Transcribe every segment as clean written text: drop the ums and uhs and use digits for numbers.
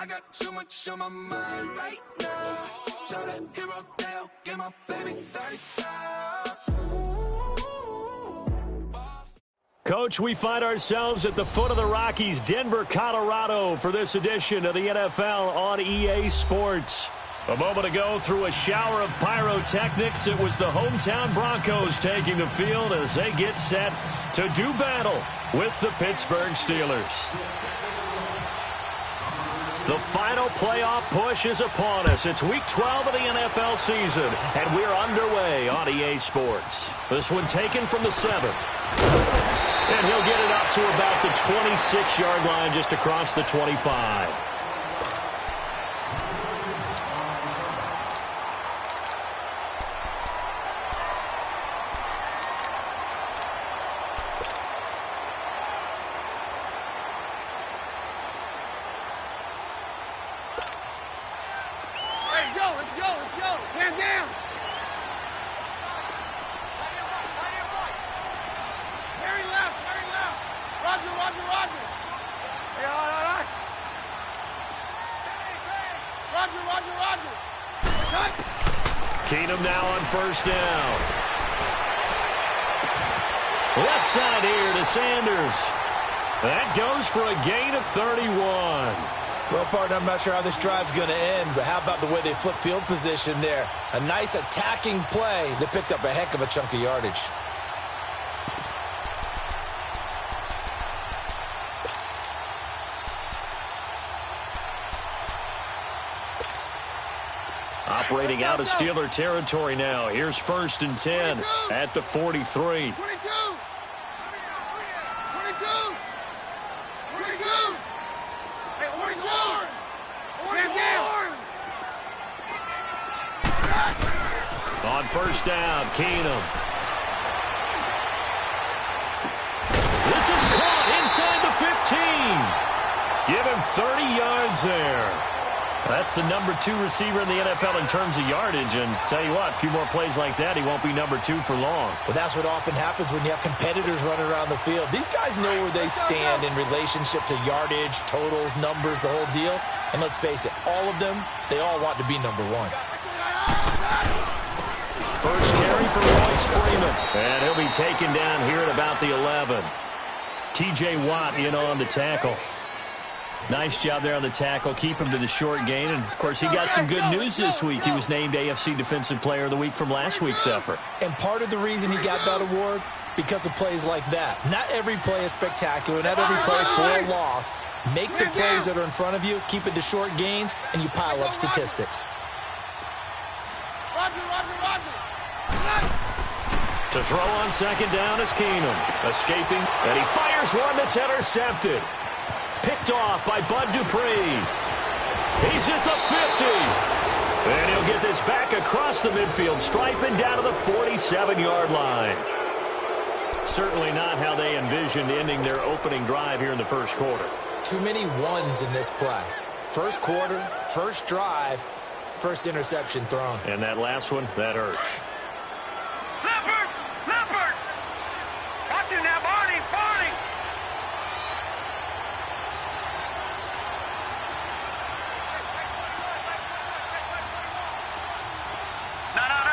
I got too much on my mind right now. Shout out Hero Dale, get my baby 35. Coach, we find ourselves at the foot of the Rockies, Denver, Colorado, for this edition of the NFL on EA Sports. A moment ago, through a shower of pyrotechnics, it was the hometown Broncos taking the field as they get set to do battle with the Pittsburgh Steelers. The final playoff push is upon us. It's Week 12 of the NFL season, and we're underway on EA Sports. This one taken from the 7. And he'll get it up to about the 26-yard line, just across the 25. Keenum now on first down. Left side here to Sanders. That goes for a gain of 31. Well, partner, I'm not sure how this drive's going to end, but how about the way they flip field position there? A nice attacking play that picked up a heck of a chunk of yardage. Operating out of Steeler territory now. Here's 1st and 10 at the 43. On first down, Keenum. This is caught inside the 15. Give him 30 yards there. That's the number 2 receiver in the NFL in terms of yardage. And tell you what, a few more plays like that, he won't be number 2 for long. Well, that's what often happens when you have competitors running around the field. These guys know where they stand in relationship to yardage, totals, numbers, the whole deal. And let's face it, all of them, they all want to be number 1. First carry for Royce Freeman. And he'll be taken down here at about the 11. T.J. Watt in on the tackle. Nice job there on the tackle. Keep him to the short gain. And, of course, he got some good news this week. He was named AFC Defensive Player of the Week from last week's effort. And part of the reason he got that award, because of plays like that. Not every play is spectacular. Not every play is for a loss. Make the plays that are in front of you, keep it to short gains, and you pile up statistics. To throw on second down is Keenum. Escaping, and he fires one that's intercepted. Picked off by Bud Dupree. He's at the 50. And he'll get this back across the midfield stripe and down to the 47-yard line. Certainly not how they envisioned ending their opening drive here in the first quarter. Too many ones in this play. First quarter, first drive, first interception thrown. And that last one, that hurts. Leopard! Got you now, Barney!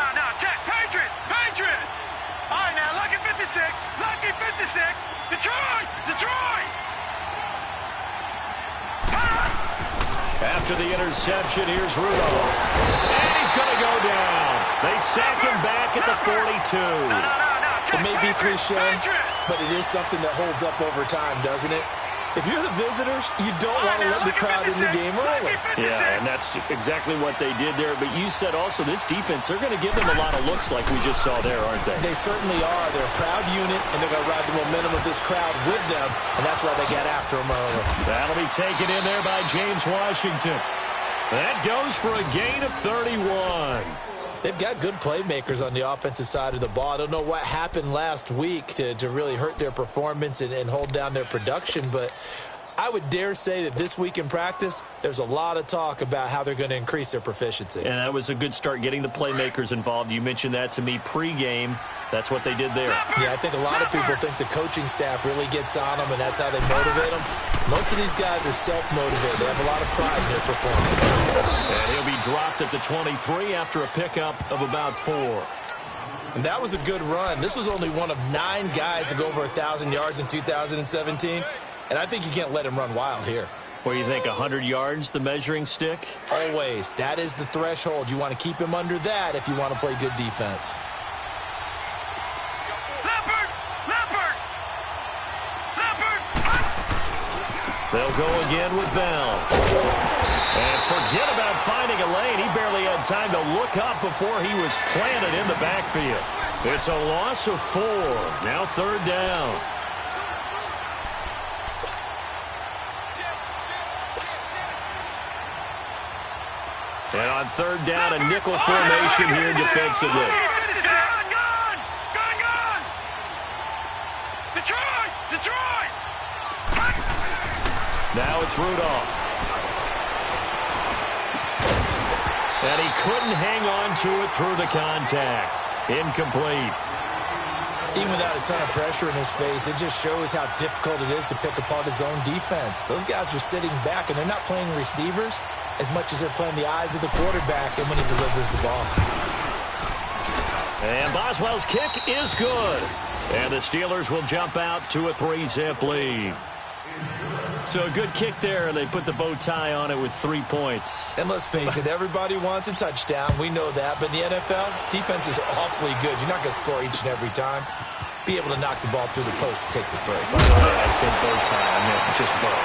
No, check! Patriot! All right, now, lucky 56! Detroit! After the interception, here's Rudolph. And he's going to go down. They sack him back at the 42. It may be cliche, but it is something that holds up over time, doesn't it? If you're the visitors, you don't want to let the crowd in the game early. Yeah, and that's exactly what they did there. But you said also this defense, they're going to give them a lot of looks like we just saw there, aren't they? They certainly are. They're a proud unit, and they're going to ride the momentum of this crowd with them, and that's why they get after them early. That'll be taken in there by James Washington. That goes for a gain of 31. They've got good playmakers on the offensive side of the ball. I don't know what happened last week to really hurt their performance and hold down their production, but I would dare say that this week in practice, there's a lot of talk about how they're going to increase their proficiency. And that was a good start getting the playmakers involved. You mentioned that to me pregame. That's what they did there. Yeah, I think a lot of people think the coaching staff really gets on them, and that's how they motivate them. Most of these guys are self-motivated. They have a lot of pride in their performance. And he'll be dropped at the 23 after a pickup of about 4. And that was a good run. This was only one of 9 guys to go over 1,000 yards in 2017. And I think you can't let him run wild here. What do you think, 100 yards, the measuring stick? Always. That is the threshold. You want to keep him under that if you want to play good defense. They'll go again with Bell. And forget about finding a lane. He barely had time to look up before he was planted in the backfield. It's a loss of 4. Now 3rd down. And on 3rd down, a nickel formation here defensively. Detroit! Now it's Rudolph. And he couldn't hang on to it through the contact. Incomplete. Even without a ton of pressure in his face, it just shows how difficult it is to pick apart his own defense. Those guys are sitting back, and they're not playing receivers as much as they're playing the eyes of the quarterback and when he delivers the ball. And Boswell's kick is good. And the Steelers will jump out to a 3-zip lead. So a good kick there, and they put the bow tie on it with 3 points. And let's face it, everybody wants a touchdown. We know that. But in the NFL, defense is awfully good. You're not going to score each and every time. Be able to knock the ball through the post and take the throw. By the way, I said bow tie. I meant just bow.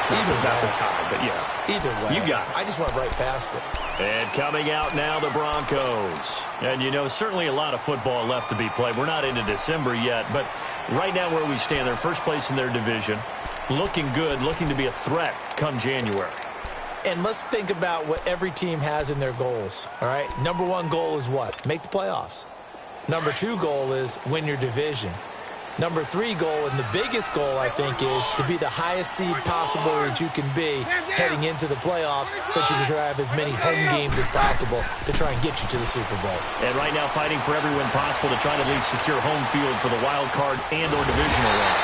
Either about way. the tie, but yeah. Either way. You got it. I just went right past it. And coming out now, the Broncos. And, you know, certainly a lot of football left to be played. We're not into December yet, but right now where we stand, they're first place in their division. Looking good, looking to be a threat come January. And let's think about what every team has in their goals, all right? Number 1 goal is what? Make the playoffs. Number 2 goal is win your division. Number 3 goal, and the biggest goal, I think, is to be the highest seed possible that you can be heading into the playoffs so that you can try to have as many home games as possible to try and get you to the Super Bowl. And right now fighting for every win possible to try to at least secure home field for the wild card and or divisional round.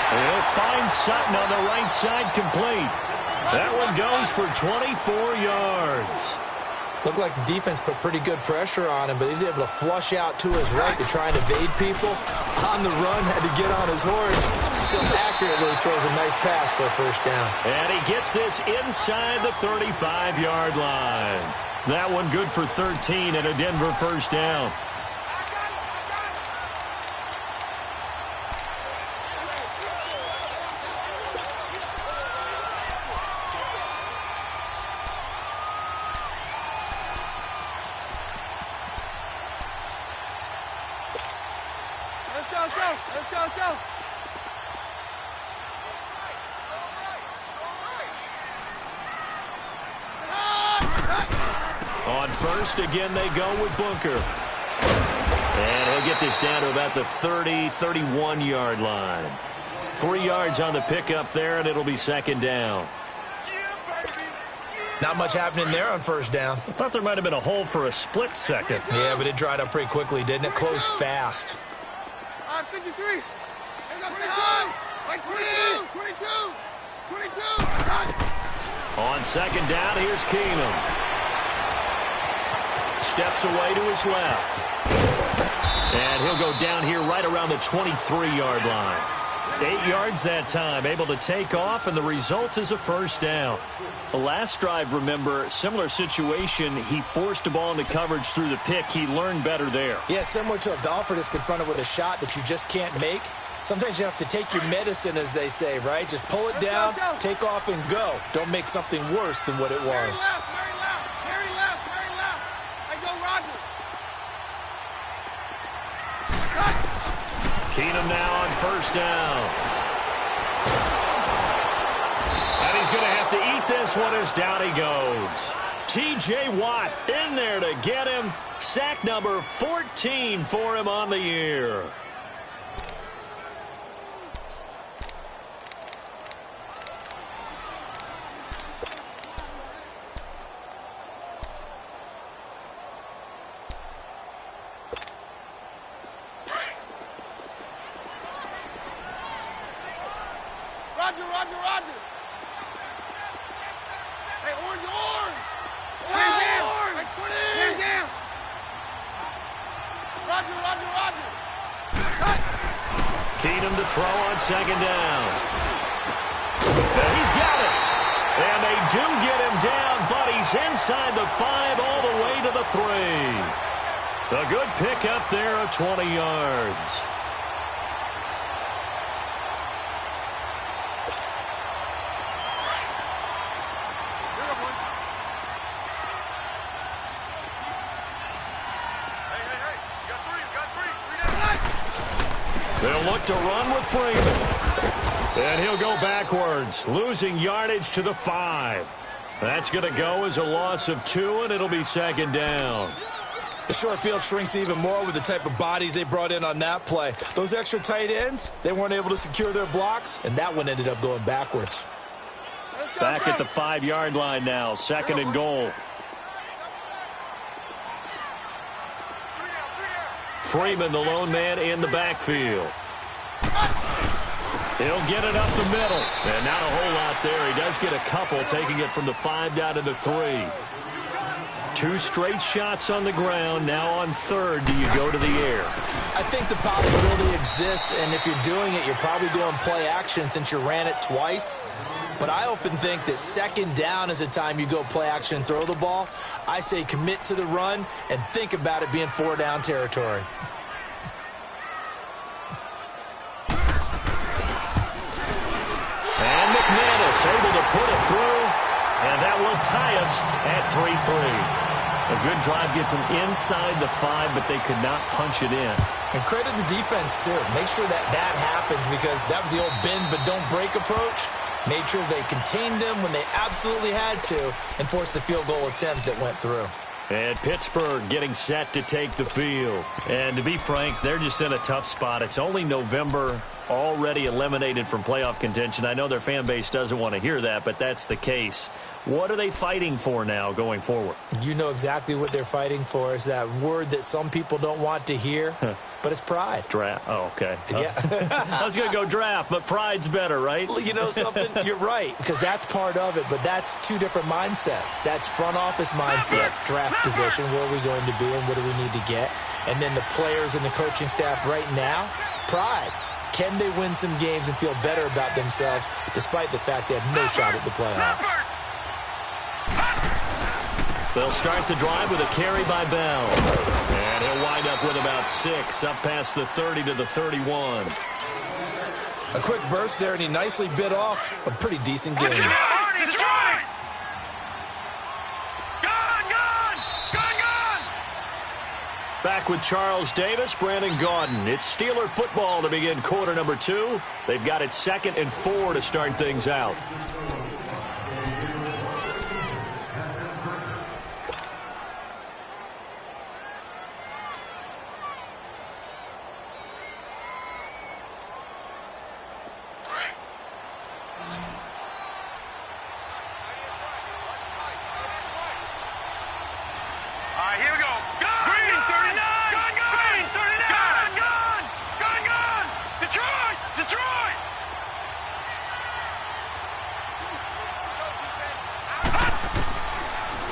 He'll find Sutton on the right side complete. That one goes for 24 yards. Looked like the defense put pretty good pressure on him, but he's able to flush out to his right to try and evade people. On the run, had to get on his horse. Still accurately throws a nice pass for a 1st down. And he gets this inside the 35-yard line. That one good for 13 and a Denver 1st down. Let's go. On 1st, again, they go with Bunker. And he'll get this down to about the 30, 31-yard line. 3 yards on the pickup there, and it'll be 2nd down. Not much happening there on 1st down. I thought there might have been a hole for a split second. Yeah, but it dried up pretty quickly, didn't it? Closed fast. 53. 22. On 2nd down, here's Keenum. Steps away to his left. And he'll go down here right around the 23-yard line. 8 yards that time, able to take off, and the result is a 1st down. The last drive, remember, similar situation. He forced a ball into coverage through the pick. He learned better there. Yeah, similar to a golfer that's confronted with a shot that you just can't make. Sometimes you have to take your medicine, as they say, right? Just pull it down, take off, and go. Don't make something worse than what it was. Very left. I go Rodgers. Keenum now on 1st down. And he's going to have to eat this one as down he goes. T.J. Watt in there to get him. Sack number 14 for him on the year. Roger. Keenum to throw on second down. And he's got it. And they do get him down, but he's inside the 5 all the way to the 3. A good pick up there of 20 yards. They'll look to run with Freeman. And he'll go backwards, losing yardage to the 5. That's going to go as a loss of 2, and it'll be second down. The short field shrinks even more with the type of bodies they brought in on that play. Those extra tight ends, they weren't able to secure their blocks, and that one ended up going backwards. Back at the 5-yard line now, second and goal. Freeman, the lone man in the backfield. He'll get it up the middle. And not a whole lot there. He does get a couple, taking it from the 5 down to the 3. 2 straight shots on the ground. Now on third, do you go to the air? I think the possibility exists, and if you're doing it, you're probably going play action since you ran it twice. But I often think that second down is the time you go play action and throw the ball. I say commit to the run and think about it being 4-down territory. And McManus able to put it through, and that will tie us at 3-3. A good drive gets them inside the 5, but they could not punch it in. And credit the defense, too. Make sure that that happens, because that was the old bend but don't break approach. Made sure they contained them when they absolutely had to and forced the field goal attempt that went through. And Pittsburgh getting set to take the field. And to be frank, they're just in a tough spot. It's only November, already eliminated from playoff contention. I know their fan base doesn't want to hear that, but that's the case. What are they fighting for now going forward? You know exactly what they're fighting for. Is that word that some people don't want to hear, but it's pride. Draft. Oh, okay. Yeah. I was going to go draft, but pride's better, right? You know something? You're right, because that's part of it, but that's 2 different mindsets. That's front office mindset, draft position, where are we going to be and what do we need to get? And then the players and the coaching staff right now, pride. Can they win some games and feel better about themselves despite the fact they have no shot at the playoffs? They'll start the drive with a carry by Bell. And he'll wind up with about 6, up past the 30 to the 31. A quick burst there, and he nicely bit off a pretty decent game. Back with Charles Davis, Brandon Gaudin. It's Steeler football to begin quarter number 2. They've got it 2nd and 4 to start things out.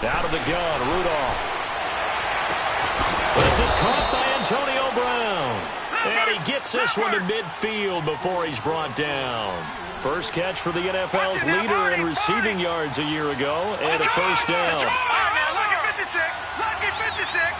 Out of the gun, Rudolph. This is caught by Antonio Brown. And he gets this one to midfield before he's brought down. First catch for the NFL's leader in receiving yards a year ago, and a first down. All right, now, lucky 56. Lucky 56.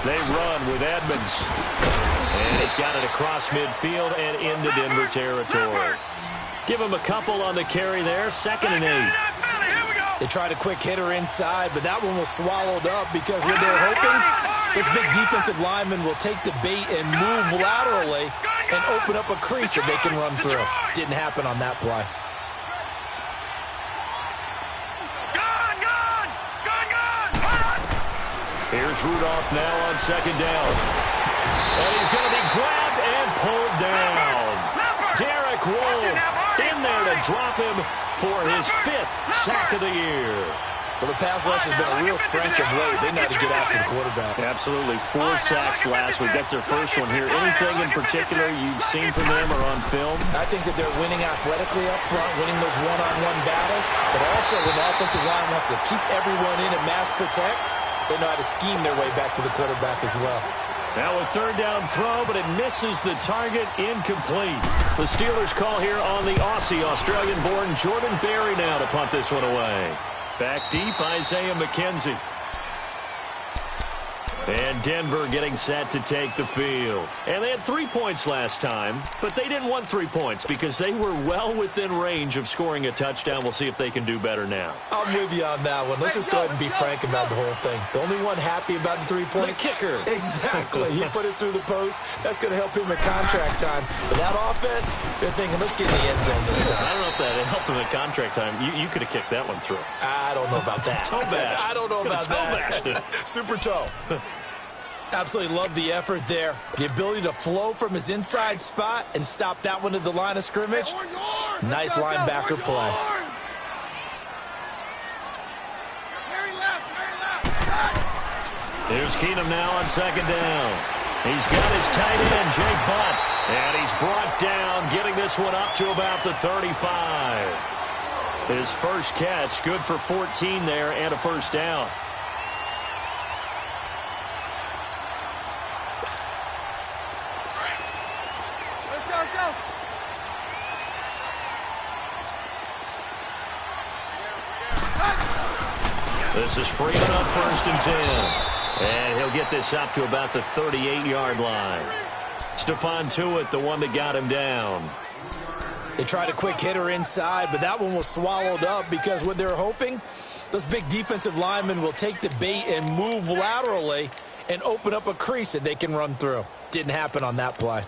They run with Edmonds. And he's got it across midfield and into Denver territory. Give him a couple on the carry there. 2nd and 8. They tried a quick hitter inside, but that one was swallowed up because what they're hoping, this big defensive lineman will take the bait and move laterally and open up a crease that they can run through. Didn't happen on that play. Here's Rudolph now on 2nd down. And he's going to be grabbed and pulled down. Derek Wolfe in there to drop him for his 5th sack of the year. Well, the pass rush has been a real strength of late. They know how to get after the quarterback. Absolutely. 4 sacks last week. That's their first one here. Anything in particular you've seen from them or on film? I think that they're winning athletically up front, winning those one-on-one battles, but also when the offensive line wants to keep everyone in and mass protect, they know how to scheme their way back to the quarterback as well. Now a 3rd down throw, but it misses the target, incomplete. The Steelers call here on the Aussie, Australian-born Jordan Berry now to punt this one away. Back deep, Isaiah McKenzie. And Denver getting set to take the field. And they had 3 points last time, but they didn't want 3 points because they were well within range of scoring a touchdown. We'll see if they can do better now. I'm with you on that one. Let's just go ahead and be frank about the whole thing. The only one happy about the 3-point? The kicker. Exactly. He put it through the post. That's going to help him in contract time. But that offense, they're thinking, let's get in the end zone this time. I don't know if that helped him in contract time. You could have kicked that one through. I don't know about that. Toe bash. I don't know about that. Toe bashed it. Super toe. Absolutely love the effort there. The ability to flow from his inside spot and stop that one at the line of scrimmage. Nice linebacker play. Here's Keenum now on 2nd down. He's got his tight end, Jake Butt. And he's brought down, getting this one up to about the 35. His first catch, good for 14 there and a 1st down. This is Freeman on 1st and 10. And he'll get this up to about the 38-yard line. Stephon Tuitt, the one that got him down. They tried a quick hitter inside, but that one was swallowed up because what they're hoping, those big defensive linemen will take the bait and move laterally and open up a crease that they can run through. Didn't happen on that play.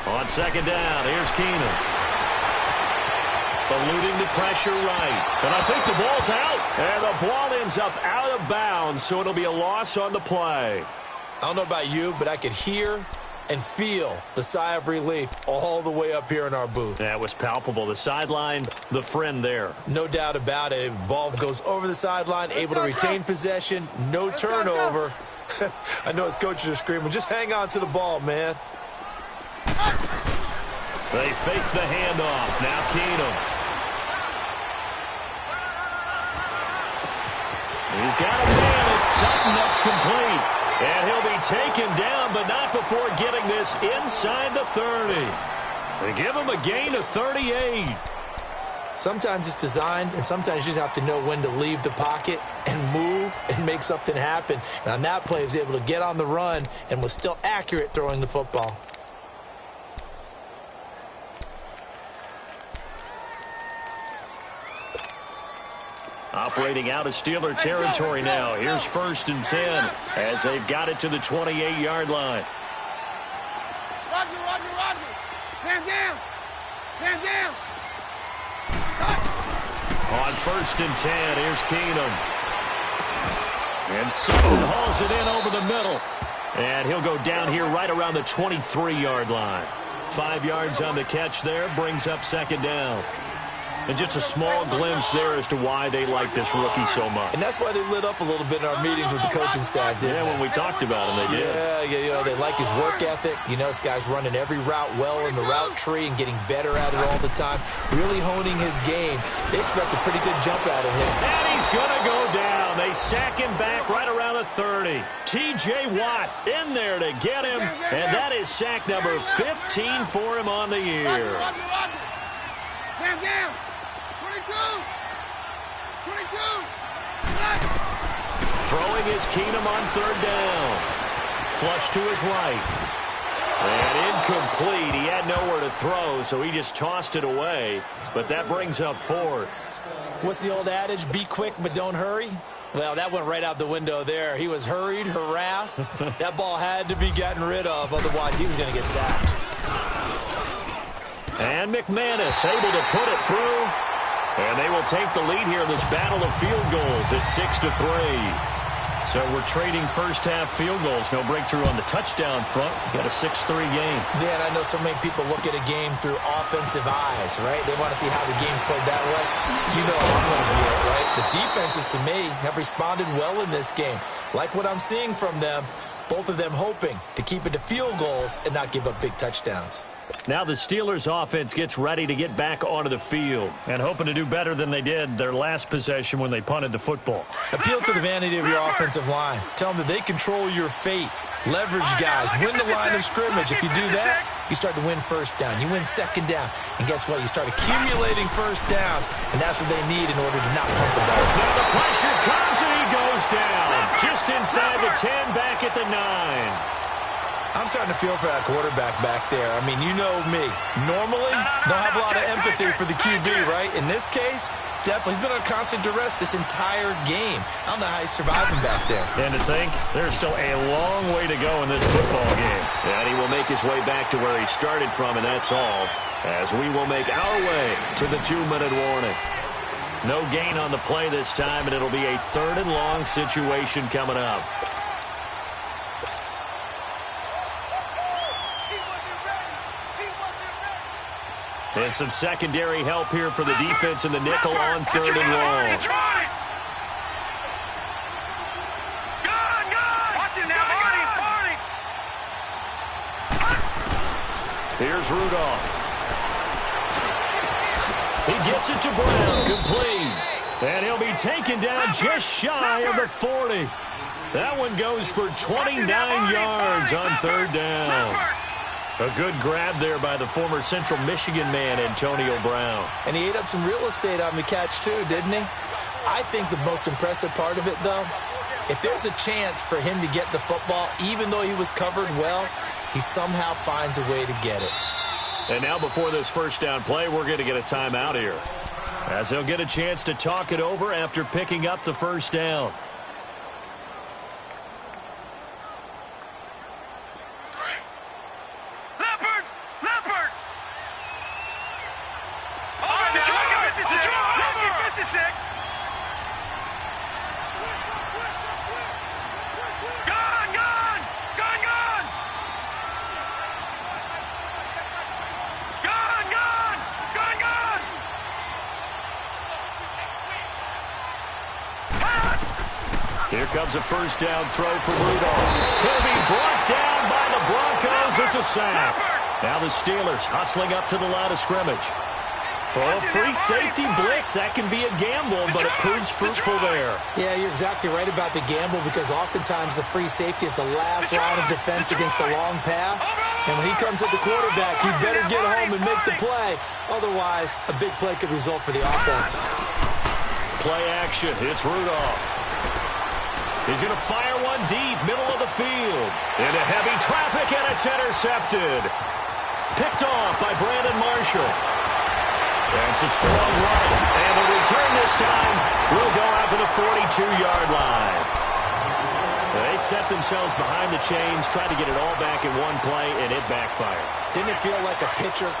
On 2nd down, here's Keenum. Eluding the pressure right. And I think the ball's out. And the ball ends up out of bounds, so it'll be a loss on the play. I don't know about you, but I could hear and feel the sigh of relief all the way up here in our booth. That was palpable. The sideline, the friend there. No doubt about it. Ball goes over the sideline, able to retain possession, no turnover. I know his coaches are screaming, just hang on to the ball, man. They fake the handoff. Now Keenum. He's got a man. It's Sutton that's complete. And he'll be taken down, but not before getting this inside the 30. They give him a gain of 38. Sometimes it's designed, and sometimes you just have to know when to leave the pocket and move and make something happen. And on that play, he was able to get on the run and was still accurate throwing the football. Operating out of Steeler territory now. Here's 1st and 10 as they've got it to the 28-yard line. Roger. Stand down. On 1st and 10, here's Keenum. And Sutton hauls it in over the middle. And he'll go down here right around the 23-yard line. 5 yards on the catch there, brings up 2nd down. And just a small glimpse there as to why they like this rookie so much. And that's why they lit up a little bit in our meetings with the coaching staff, didn't they? When we talked about him, they did. Yeah, you know, they like his work ethic. You know, this guy's running every route well in the route tree and getting better at it all the time. Really honing his game. They expect a pretty good jump out of him. And he's going to go down. They sack him back right around the 30. T.J. Watt in there to get him. And that is sack number 15 for him on the year. Stand down. 22. Throwing is Keenum on 3rd down. Flush to his right. And incomplete. He had nowhere to throw, so he just tossed it away. But that brings up 4th. What's the old adage? Be quick, but don't hurry. Well, that went right out the window there. He was hurried, harassed. That ball had to be gotten rid of, otherwise he was going to get sacked. And McManus able to put it through. And they will take the lead here in this battle of field goals at 6-3. So we're trading first-half field goals. No breakthrough on the touchdown front. Got a 6-3 game. Yeah, and I know so many people look at a game through offensive eyes, right? They want to see how the game's played that way. You know how I'm going to view it, right? The defenses, to me, have responded well in this game. Like what I'm seeing from them, both of them hoping to keep it to field goals and not give up big touchdowns. Now the Steelers offense gets ready to get back onto the field and hoping to do better than they did their last possession when they punted the football. Appeal to the vanity of your offensive line. Tell them that they control your fate. Leverage guys. Win the line of scrimmage. If you do that, you start to win first down. You win second down. And guess what? You start accumulating first downs. And that's what they need in order to not punt the ball. Now the pressure comes and he goes down. Just inside the 10, back at the 9. I'm starting to feel for that quarterback back there. I mean, you know me. Normally, don't have a lot of empathy for the QB, right? In this case, definitely. He's been under constant duress this entire game. I don't know how he's surviving back there. And to think, there's still a long way to go in this football game. And he will make his way back to where he started from, and that's all, as we will make our way to the 2-minute warning. No gain on the play this time, and it'll be a 3rd and long situation coming up. And some secondary help here for the defense in the nickel on 3rd and long. Here's Rudolph. He gets it to Brown, complete. And he'll be taken down just shy of the 40. That one goes for 29 yards on 3rd down. A good grab there by the former Central Michigan man, Antonio Brown. And he ate up some real estate on the catch, too, didn't he? I think the most impressive part of it, though, if there's a chance for him to get the football, even though he was covered well, he somehow finds a way to get it. And now before this first down play, we're going to get a timeout here, as he'll get a chance to talk it over after picking up the first down. Here comes a first down throw for Rudolph. He'll be brought down by the Broncos. It's a sack. Now the Steelers hustling up to the line of scrimmage. Well, free safety blitz, that can be a gamble, but it proves fruitful there. Yeah, you're exactly right about the gamble, because oftentimes the free safety is the last line of defense against a long pass. And when he comes at the quarterback, he better get home and make the play. Otherwise, a big play could result for the offense. Play action. It's Rudolph. He's going to fire one deep, middle of the field. Into heavy traffic, and it's intercepted. Picked off by Brandon Marshall. And some strong running. And the return this time will go out to the 42-yard line. They set themselves behind the chains, tried to get it all back in one play, and it backfired. Didn't it feel like a pitcher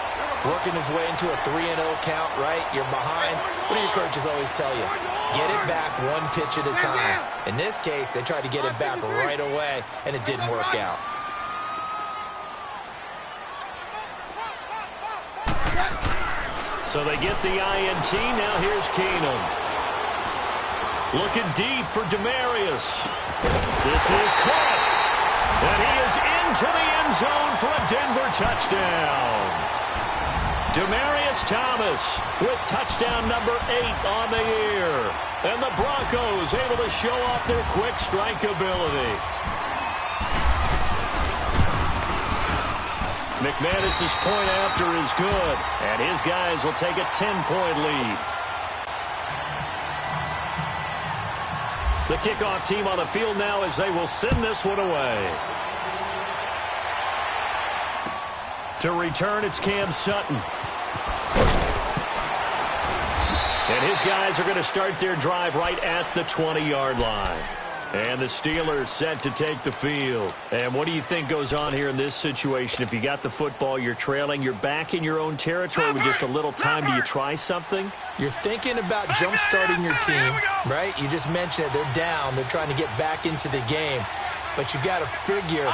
working his way into a 3-0 count, right? You're behind. What do your coaches always tell you? Get it back one pitch at a time. In this case, they tried to get it back right away, and it didn't work out. So they get the INT. Now here's Keenum. Looking deep for Demarius. This is caught. And he is into the end zone for a Denver touchdown. Demarius Thomas with touchdown number 8 on the year. And the Broncos able to show off their quick strike ability. McManus's point after is good, and his guys will take a 10-point lead. The kickoff team on the field now as they will send this one away. To return, it's Cam Sutton. And his guys are going to start their drive right at the 20-yard line. And the Steelers set to take the field. And what do you think goes on here in this situation? If you got the football, you're trailing, you're back in your own territory with just a little time. Do you try something? You're thinking about jump-starting your team, right? You just mentioned it. They're down. They're trying to get back into the game. But you got to figure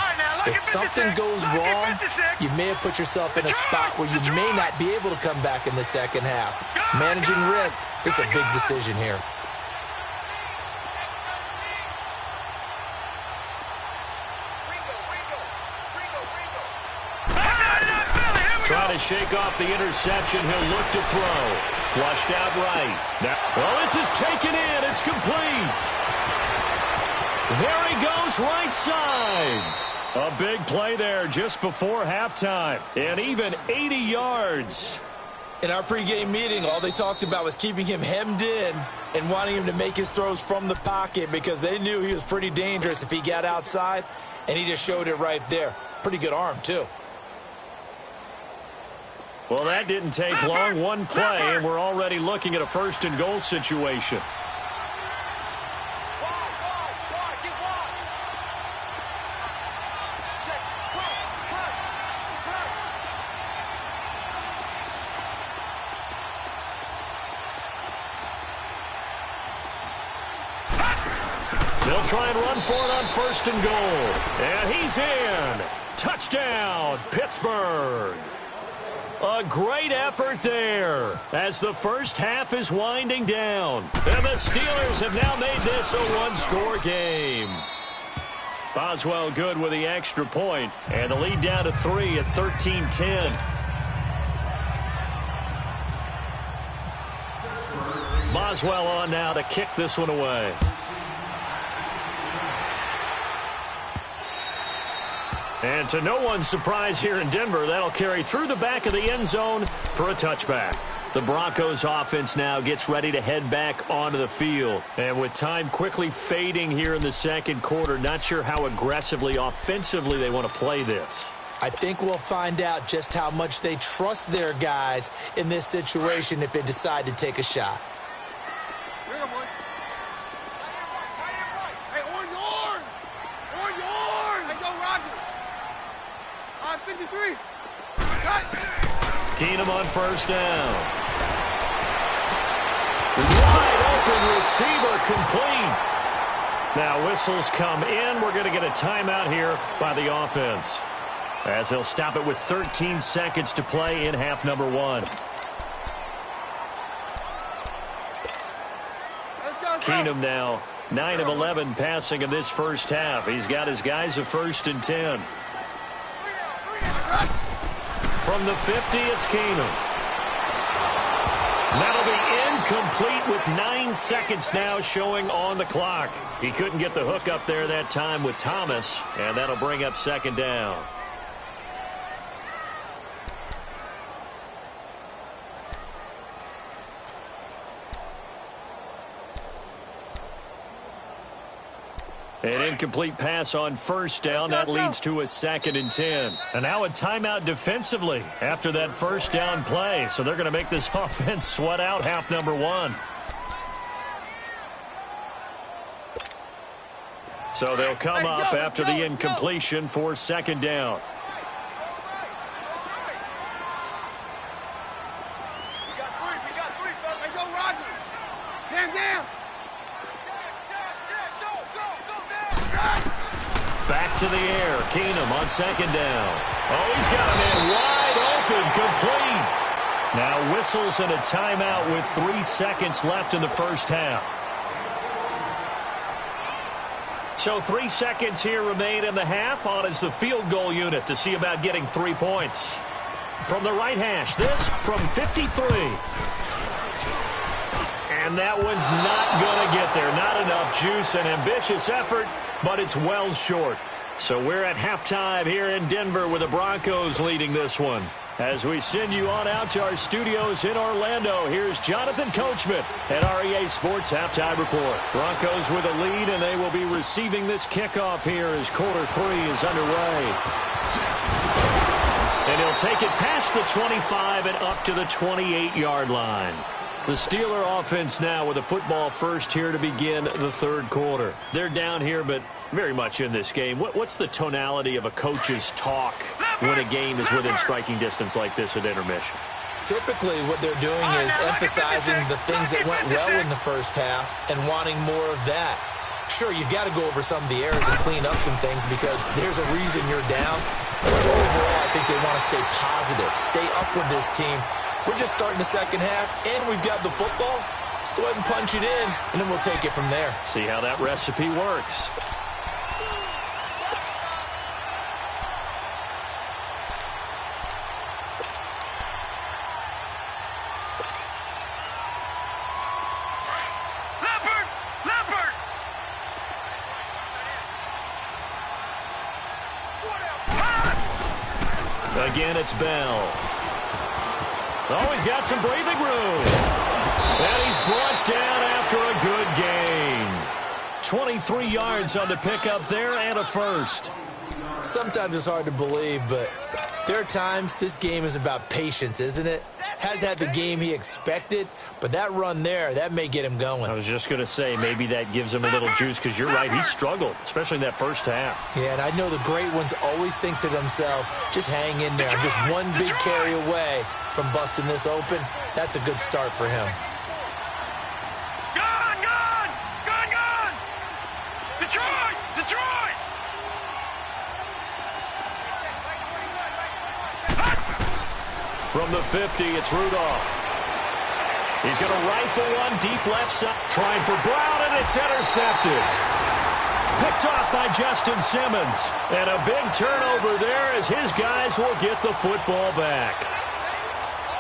if something goes wrong, you may have put yourself in a spot where you may not be able to come back in the second half. Managing risk is a big decision here. Trying to shake off the interception. He'll look to throw. Flushed out right. Well, this is taken in. It's complete. There he goes, right side. A big play there just before halftime. And even 80 yards. In our pregame meeting, all they talked about was keeping him hemmed in and wanting him to make his throws from the pocket because they knew he was pretty dangerous if he got outside, and he just showed it right there. Pretty good arm, too. Well, that didn't take long. One play, and we're already looking at a first-and-goal situation. They'll try and run for it on first and goal. And he's in. Touchdown, Pittsburgh. A great effort there as the first half is winding down. And the Steelers have now made this a one-score game. Boswell good with the extra point, and the lead down to 3 at 13-10. Boswell on now to kick this one away. And to no one's surprise here in Denver, that'll carry through the back of the end zone for a touchback. The Broncos offense now gets ready to head back onto the field. And with time quickly fading here in the second quarter, not sure how aggressively, offensively they want to play this. I think we'll find out just how much they trust their guys in this situation if they decide to take a shot. Keenum on first down. Wide open receiver complete. Now whistles come in. We're going to get a timeout here by the offense, as they'll stop it with 13 seconds to play in half number 1. Keenum now 9 of 11 passing in this first half. He's got his guys a 1st and 10. From the 50, it's Keenum. That'll be incomplete with 9 seconds now showing on the clock. He couldn't get the hook up there that time with Thomas, and that'll bring up 2nd down. An incomplete pass on first down. That leads to a 2nd and 10. And now a timeout defensively after that first down play. So they're going to make this offense sweat out half number 1. So they'll come up after the incompletion for 2nd down. Back to the air. Keenum on 2nd down. Oh, he's got him in wide open, complete. Now whistles and a timeout with 3 seconds left in the first half. So 3 seconds here remain in the half. On is the field goal unit to see about getting 3 points. From the right hash, this from 53. And that one's not going to get there. Not enough juice. An ambitious effort, but it's well short. So we're at halftime here in Denver with the Broncos leading this one. As we send you on out to our studios in Orlando, here's Jonathan Coachman at REA Sports Halftime Report. Broncos with a lead, and they will be receiving this kickoff here as quarter 3 is underway. And he'll take it past the 25 and up to the 28-yard line. The Steeler offense now with a football first here to begin the third quarter. They're down here, but very much in this game. What's the tonality of a coach's talk when a game is within striking distance like this at intermission? Typically, what they're doing is emphasizing the things that went well in the first half and wanting more of that. Sure, you've got to go over some of the errors and clean up some things because there's a reason you're down. But overall, I think they want to stay positive, stay up with this team. We're just starting the second half, and we've got the football. Let's go ahead and punch it in, and then we'll take it from there. See how that recipe works. Again, it's Bell. Oh, he's got some breathing room. And he's brought down after a good gain. 23 yards on the pickup there and a first. Sometimes it's hard to believe, but there are times this game is about patience, isn't it? Has had the game he expected, but that run there, that may get him going. I was just going to say, maybe that gives him a little juice because you're right, he struggled, especially in that first half. Yeah, and I know the great ones always think to themselves, just hang in there. I'm just one big carry away from busting this open. That's a good start for him. Gone! Detroit! From the 50, it's Rudolph. He's going to rifle one deep left side. Trying for Brown, and it's intercepted. Picked off by Justin Simmons. And a big turnover there as his guys will get the football back.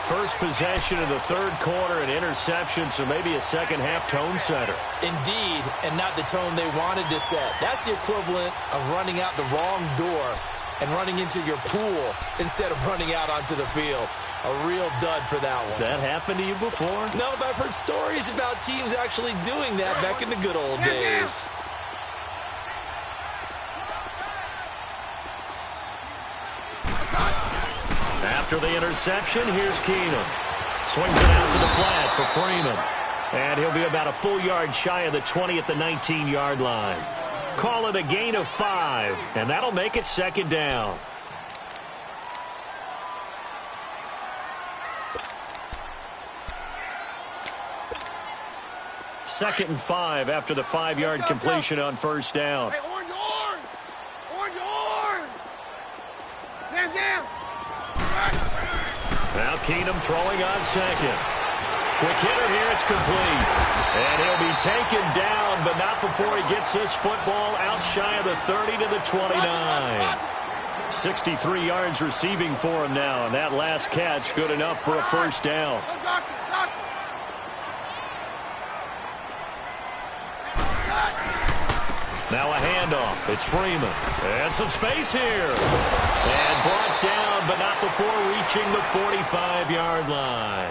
First possession of the third quarter, an interception, so maybe a second-half tone setter. Indeed, and not the tone they wanted to set. That's the equivalent of running out the wrong door and running into your pool instead of running out onto the field. A real dud for that one. Has that happened to you before? No, but I've heard stories about teams actually doing that back in the good old days. After the interception, here's Keenum. Swings it out to the flat for Freeman. And he'll be about a full yard shy of the 20 at the 19-yard line. Call it a gain of 5, and that'll make it second down. Second and 5 after the 5-yard completion on first down. Hey, orange! Down! Now Keenum throwing on second. Quick hitter here, it's complete. And he'll be taken down, but not before he gets this football out shy of the 30 to the 29. 63 yards receiving for him now, and that last catch good enough for a first down. Now a handoff. It's Freeman. And some space here. And brought down, but not before reaching the 45-yard line.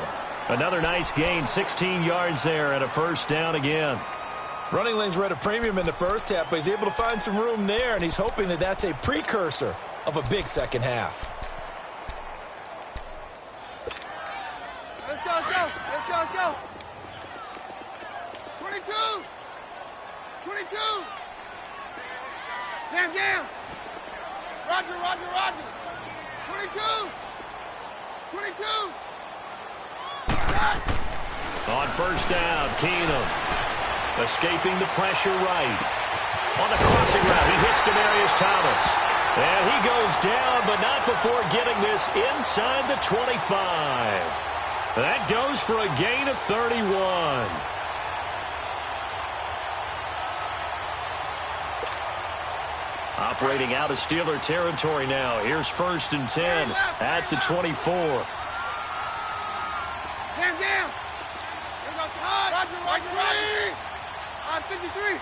Another nice gain, 16 yards there, and a first down again. Running lanes were at a premium in the first half, but he's able to find some room there, and he's hoping that that's a precursor of a big second half. Let's go. 22. Jam. Roger. 22. On first down, Keenum escaping the pressure right. On the crossing route, he hits Demaryius Thomas. And he goes down, but not before getting this inside the 25. That goes for a gain of 31. Operating out of Steeler territory now. Here's first and 10 at the 24. Jam. Roger. On 53.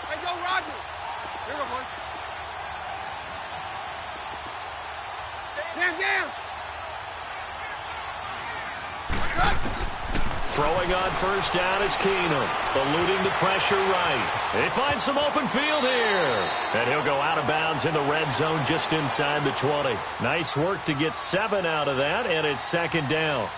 Hey, go, Roger. Here we go, boys. Jam. Throwing on first down is Keenum, eluding the pressure right. They find some open field here. And he'll go out of bounds in the red zone just inside the 20. Nice work to get 7 out of that, and it's second down.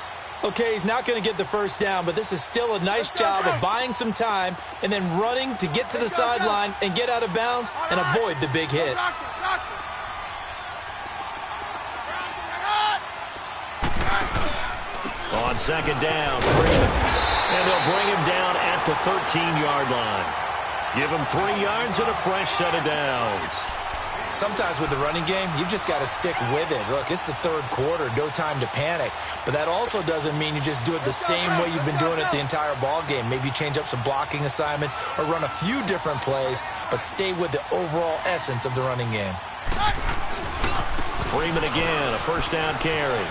Okay, he's not going to get the first down, but this is still a nice job of buying some time and then running to get to the sideline and get out of bounds and avoid the big hit. On second down, Freeman. And they'll bring him down at the 13-yard line. Give him 3 yards and a fresh set of downs. Sometimes with the running game, you've just got to stick with it. Look, it's the third quarter, no time to panic. But that also doesn't mean you just do it the same way you've been doing it the entire ball game. Maybe change up some blocking assignments or run a few different plays, but stay with the overall essence of the running game. Freeman again, a first down carry.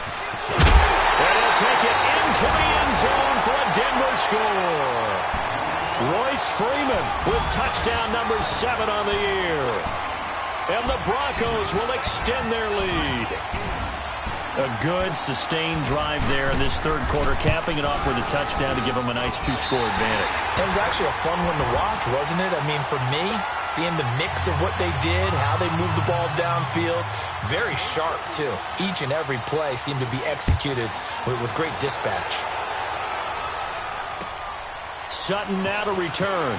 And he'll take it into the end zone for a Denver score. Royce Freeman with touchdown number 7 on the year. And the Broncos will extend their lead. A good, sustained drive there in this third quarter, capping it off with a touchdown to give them a nice 2-score advantage. It was actually a fun one to watch, wasn't it? I mean, for me, seeing the mix of what they did, how they moved the ball downfield, very sharp, too. Each and every play seemed to be executed with great dispatch. Sutton now to return.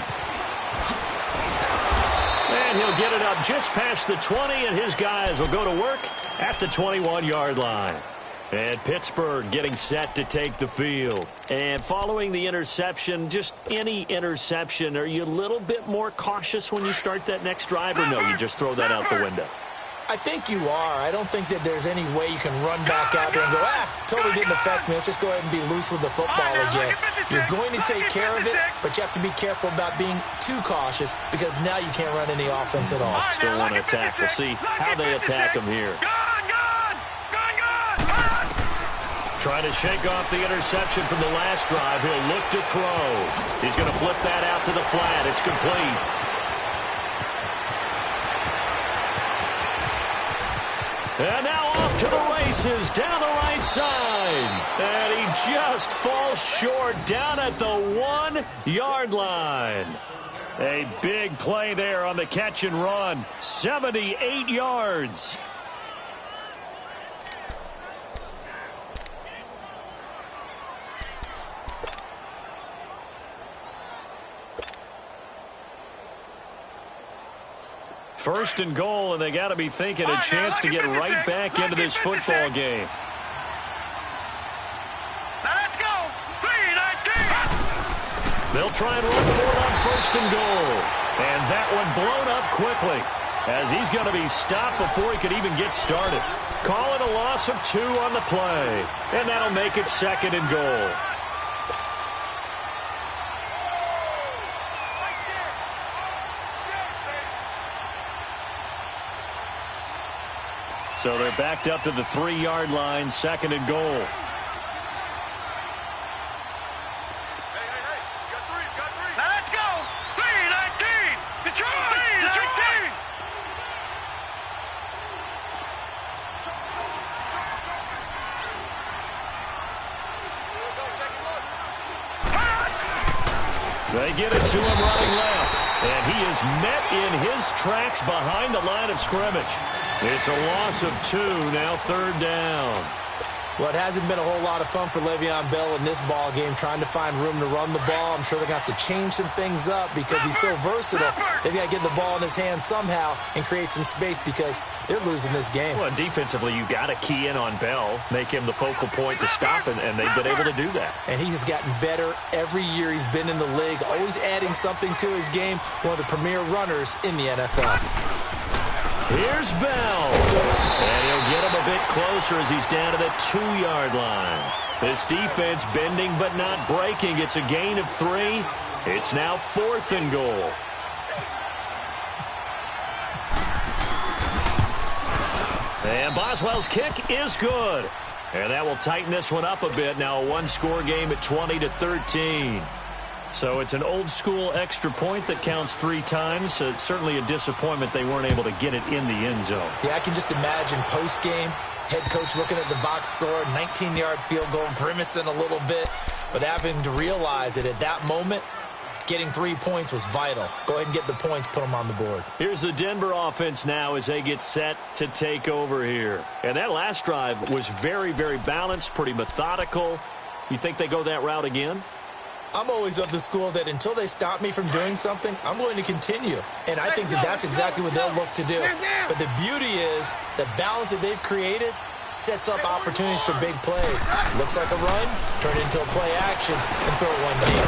And he'll get it up just past the 20, and his guys will go to work at the 21-yard line. And Pittsburgh getting set to take the field. And following the interception, just any interception, are you a little bit more cautious when you start that next drive, or no, you just throw that out the window? I think you are. I don't think that there's any way you can run back out there and go, totally didn't affect me. Let's just go ahead and be loose with the football again. You're going to take care of it, but you have to be careful about being too cautious because now you can't run any offense at all. Still want to attack. We'll see how they attack him here. Trying to shake off the interception from the last drive. He'll look to throw. He's going to flip that out to the flat. It's complete. And now off to the races down the right side. And he just falls short down at the 1-yard line. A big play there on the catch and run. 78 yards. First and goal, and they got to be thinking a chance to get right back into this football game. Let's go. 3-19. They'll try and run for it on first and goal. And that one blown up quickly as he's going to be stopped before he could even get started. Call it a loss of 2 on the play. And that'll make it second and goal. So they're backed up to the 3-yard line, second and goal. Hey, you got 3. Now let's go. 3-19. Detroit. 3-19. They get it to him running left. And he is met in his tracks behind the line of scrimmage. It's a loss of 2, now third down. Well, it hasn't been a whole lot of fun for Le'Veon Bell in this ball game, trying to find room to run the ball. I'm sure they're going to have to change some things up because he's so versatile. They've got to get the ball in his hands somehow and create some space because they're losing this game. Well, defensively, you got to key in on Bell, make him the focal point to stop, and they've been able to do that. And he has gotten better every year he's been in the league, always adding something to his game, one of the premier runners in the NFL. Here's Bell. And he'll get him a bit closer as he's down to the 2-yard line. This defense bending but not breaking. It's a gain of 3. It's now 4th and goal. And Boswell's kick is good. And that will tighten this one up a bit. Now a 1-score game at 20-13. So it's an old-school extra point that counts 3 times. So it's certainly a disappointment they weren't able to get it in the end zone. Yeah, I can just imagine post-game, head coach looking at the box score, 19-yard field goal, grimacing a little bit, but having to realize that at that moment, getting 3 points was vital. Go ahead and get the points, put them on the board. Here's the Denver offense now as they get set to take over here. And that last drive was very, very balanced, pretty methodical. You think they go that route again? I'm always of the school that until they stop me from doing something, I'm going to continue. And I think that that's exactly what they'll look to do. But the beauty is the balance that they've created sets up opportunities for big plays. Looks like a run, turn it into a play action, and throw one deep.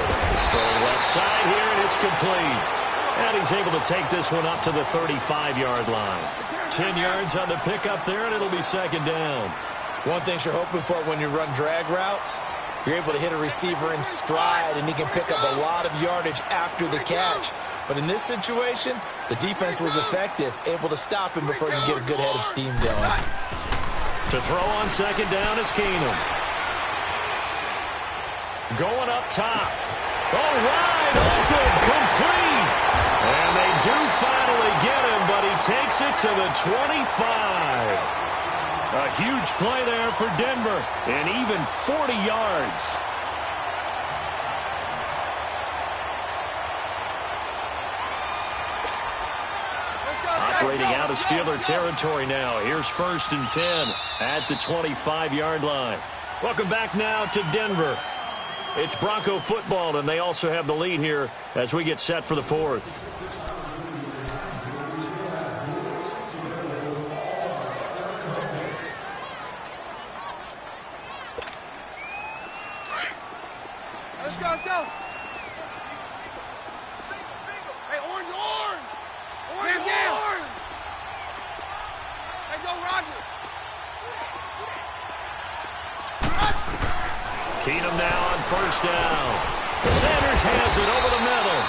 Throwing left side here, and it's complete. And he's able to take this one up to the 35-yard line. 10 yards on the pickup there, and it'll be second down. One thing you're hoping for when you run drag routes, you're able to hit a receiver in stride, and he can pick up a lot of yardage after the catch. But in this situation, the defense was effective, able to stop him before you get a good head of steam going. To throw on second down is Keenum. Going up top. Oh, wide open, complete. And they do finally get him, but he takes it to the 25. A huge play there for Denver, and even 40 yards. Operating out of Steeler territory now. Here's 1st and 10 at the 25-yard line. Welcome back now to Denver. It's Bronco football, and they also have the lead here as we get set for the 4th. Let's go, go. Hey, orange, orange. Orange, orange. Hey, go, Roger. Keenum now on 1st down. Sanders has it over the middle.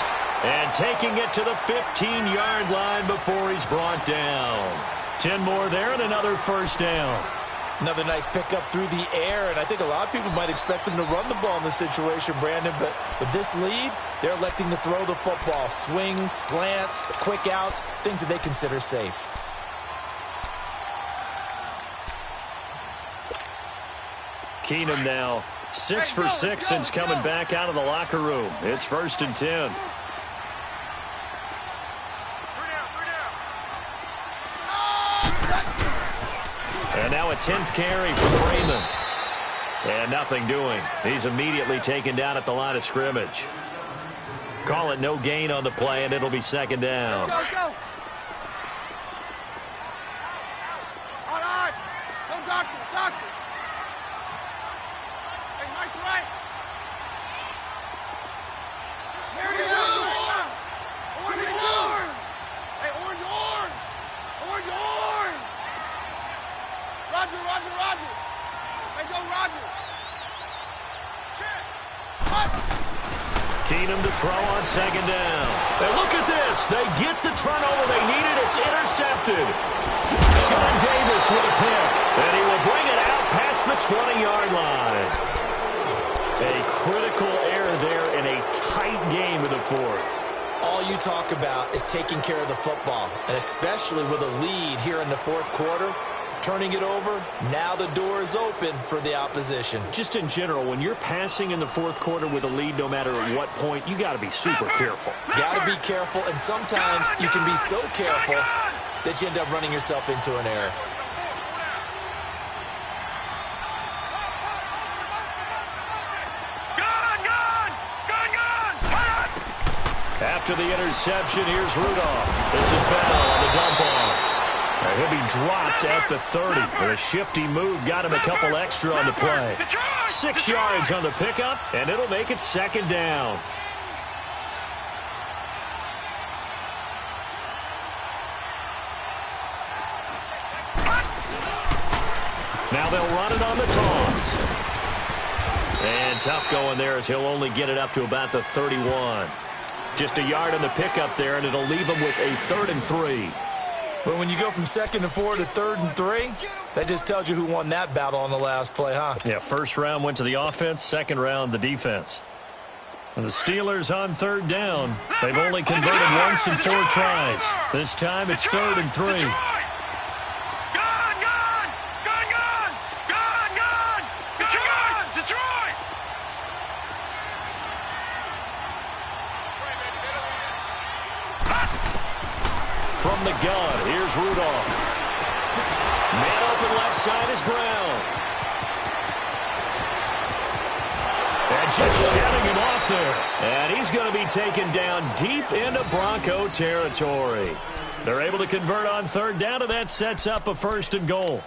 And taking it to the 15-yard line before he's brought down. 10 more there and another 1st down. Another nice pickup through the air, and I think a lot of people might expect him to run the ball in this situation, Brandon, but with this lead, they're electing to throw the football. Swings, slants, quick outs, things that they consider safe. Keenum now 6 for 6 since coming back out of the locker room. It's 1st and 10. And now a 10th carry for Freeman. And nothing doing. He's immediately taken down at the line of scrimmage. Call it no gain on the play, and it'll be second down. Go, go. All right. Go, doctor, doctor. Hey, Mike's right. There you go. Orange, orange. Hey, orange, orange. Orange, orange. Roger, Roger, Roger. Hey, go, Roger. What? Keenum to throw on second down. And look at this. They get the turnover they needed. It's intercepted. Sean Davis with a pick. And he will bring it out past the 20-yard line. A critical error there in a tight game in the 4th. All you talk about is taking care of the football, and especially with a lead here in the 4th quarter. Turning it over, now the door is open for the opposition. Just in general, when you're passing in the 4th quarter with a lead, no matter at what point, you got to be super careful. Got to be careful, and sometimes you can be so careful that you end up running yourself into an error. After the interception, here's Rudolph. This is Bell on the dump off. He'll be dropped at the 30. With a shifty move, got him a couple extra on the play. 6 yards on the pickup, and it'll make it second down. Now they'll run it on the toss. And tough going there as he'll only get it up to about the 31. Just a yard on the pickup there, and it'll leave him with a 3rd and 3. But when you go from 2nd and 4 to 3rd and 3, that just tells you who won that battle on the last play, huh? Yeah, 1st round went to the offense, 2nd round the defense. And the Steelers on third down. They've only converted once in 4 tries. This time it's 3rd and 3. From the gun, here's Rudolph. Man open left side is Brown. And just shedding him off there. And he's going to be taken down deep into Bronco territory. They're able to convert on third down, and that sets up a 1st and goal.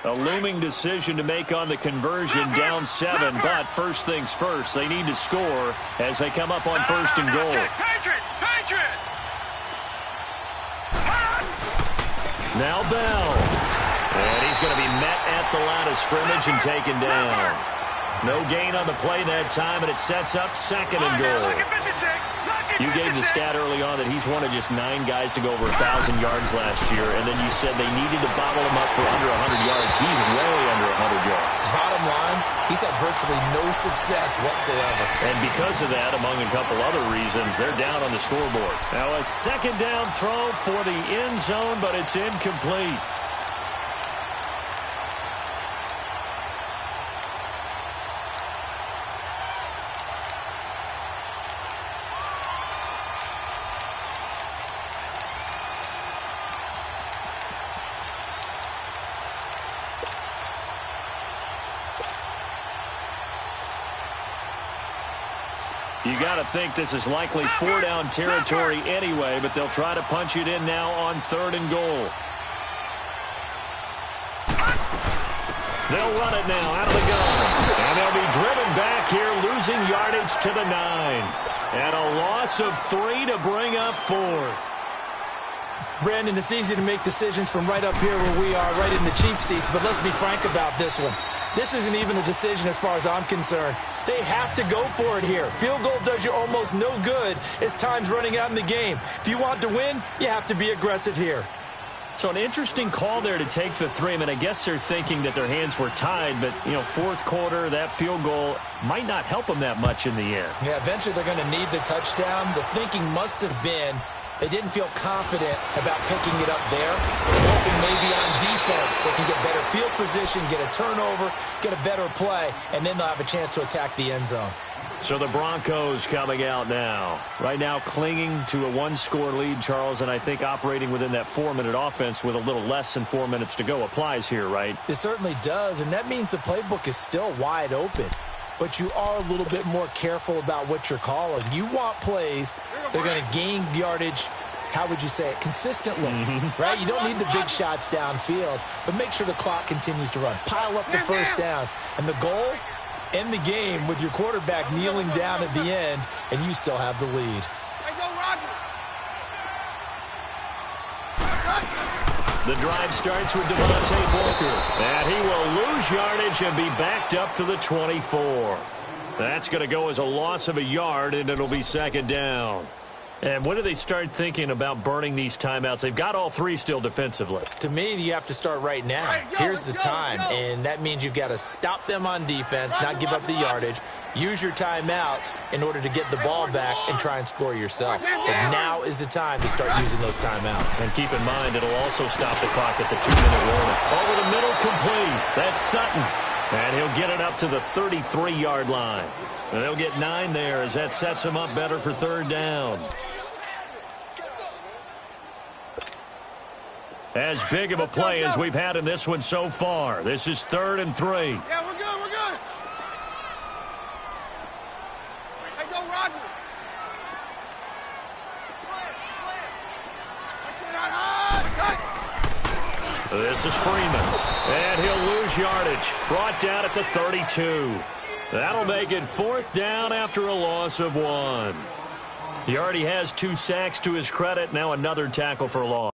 A looming decision to make on the conversion, down 7, but first things first, they need to score as they come up on 1st and goal. Now Bell. And he's going to be met at the line of scrimmage and taken down. No gain on the play that time, and it sets up 2nd and goal. You gave the stat early on that he's one of just 9 guys to go over 1,000 yards last year, and then you said they needed to bottle him up for under 100 yards. He's way under 100 yards. Bottom line, he's had virtually no success whatsoever. And because of that, among a couple other reasons, they're down on the scoreboard. Now a 2nd down throw for the end zone, but it's incomplete. You got to think this is likely 4-down territory anyway, but they'll try to punch it in now on 3rd and goal. They'll run it now out of the gun. And they'll be driven back here, losing yardage to the 9. And a loss of 3 to bring up 4th. Brandon, it's easy to make decisions from right up here where we are, right in the cheap seats, but let's be frank about this one. This isn't even a decision as far as I'm concerned. They have to go for it here. Field goal does you almost no good as time's running out in the game. If you want to win, you have to be aggressive here. So an interesting call there to take the 3. I mean, I guess they're thinking that their hands were tied, but, 4th quarter, that field goal might not help them that much in the end. Yeah, eventually they're going to need the touchdown. The thinking must have been they didn't feel confident about picking it up there. They're hoping maybe on defense they can get better field position, get a turnover, get a better play, and then they'll have a chance to attack the end zone. So the Broncos coming out now. Right now clinging to a 1-score lead, Charles, and I think operating within that 4-minute offense with a little less than 4 minutes to go applies here, right? It certainly does, and that means the playbook is still wide open. But you are a little bit more careful about what you're calling. You want plays that are going to gain yardage, how would you say it, consistently, right? You don't need the big shots downfield, but make sure the clock continues to run. Pile up the first downs. And the goal, end the game with your quarterback kneeling down at the end, and you still have the lead. The drive starts with Devontae Booker. And he will lose yardage and be backed up to the 24. That's going to go as a loss of a yard, and it'll be 2nd down. And when do they start thinking about burning these timeouts? They've got all 3 still defensively. To me, you have to start right now. Here's the time, and that means you've got to stop them on defense, not give up the yardage, use your timeouts in order to get the ball back and try and score yourself. But now is the time to start using those timeouts. And keep in mind, it'll also stop the clock at the 2-minute warning. Over the middle, complete. That's Sutton. And he'll get it up to the 33-yard line. And they'll get 9 there as that sets him up better for 3rd down. As big of a play as we've had in this one so far. This is 3rd and 3. Yeah, we're good, we're good. Hey, go, Roger. This is Freeman. And he'll lose yardage. Brought down at the 32. That'll make it 4th down after a loss of 1. He already has 2 sacks to his credit. Now another tackle for loss.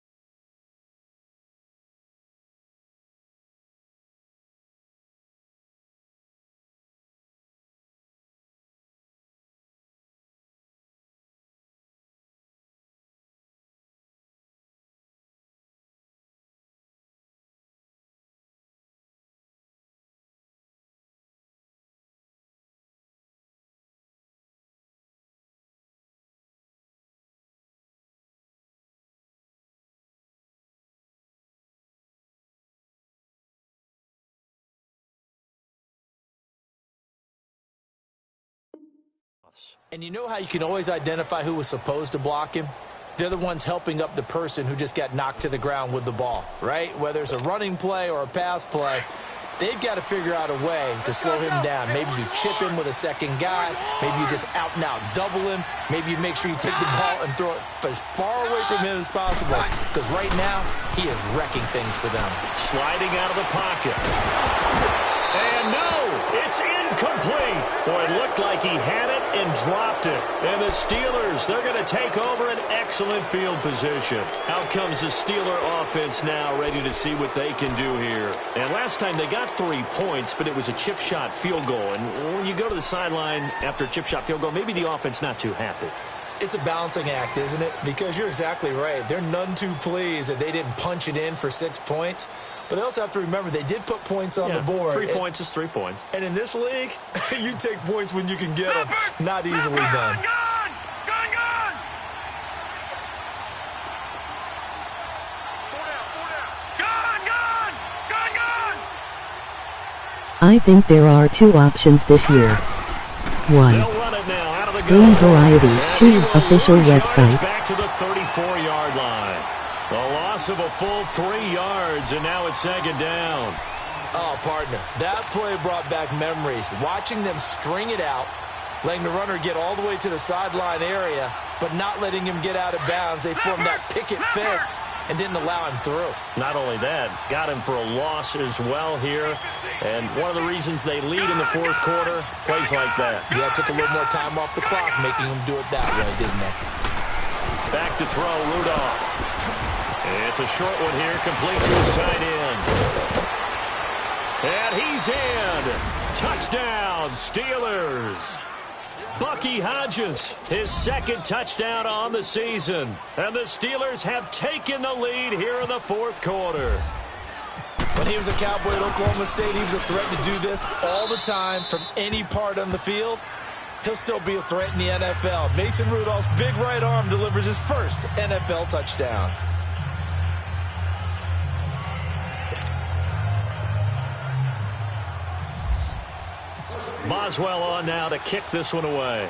And you know how you can always identify who was supposed to block him? They're the ones helping up the person who just got knocked to the ground with the ball, right? Whether it's a running play or a pass play, they've got to figure out a way to slow him down. Maybe you chip him with a second guy. Maybe you just out-and-out double him. Maybe you make sure you take the ball and throw it as far away from him as possible. Because right now, he is wrecking things for them. Sliding out of the pocket. And no, it's incomplete. Boy, it looked like he had it and dropped it. And the Steelers, they're going to take over an excellent field position. Out comes the Steeler offense now, ready to see what they can do here. And last time they got 3 points, but it was a chip shot field goal. And when you go to the sideline after a chip shot field goal, maybe the offense not too happy. It's a balancing act, isn't it? Because you're exactly right. They're none too pleased that they didn't punch it in for 6 points. But they also have to remember they did put points on the board. 3 points is 3 points. And in this league, you take points when you can get them. Not easily done. I think there are 2 options this year. 1. Screen Variety. 2. Official website. Back to the 34-yard line. A loss of a full 3 yards, and now it's second down. Oh, partner, that play brought back memories. Watching them string it out, letting the runner get all the way to the sideline area, but not letting him get out of bounds. They formed that picket fence and didn't allow him through. Not only that, got him for a loss as well here. And one of the reasons they lead in the fourth quarter, plays like that. Yeah, took a little more time off the clock, making him do it that way, didn't they? Back to throw, Rudolph. It's a short one here, complete to his tight end. And he's in. Touchdown, Steelers. Bucky Hodges, his second touchdown on the season. And the Steelers have taken the lead here in the fourth quarter. When he was a Cowboy at Oklahoma State, he was a threat to do this all the time from any part on the field. He'll still be a threat in the NFL. Mason Rudolph's big right arm delivers his first NFL touchdown. Boswell on now to kick this one away.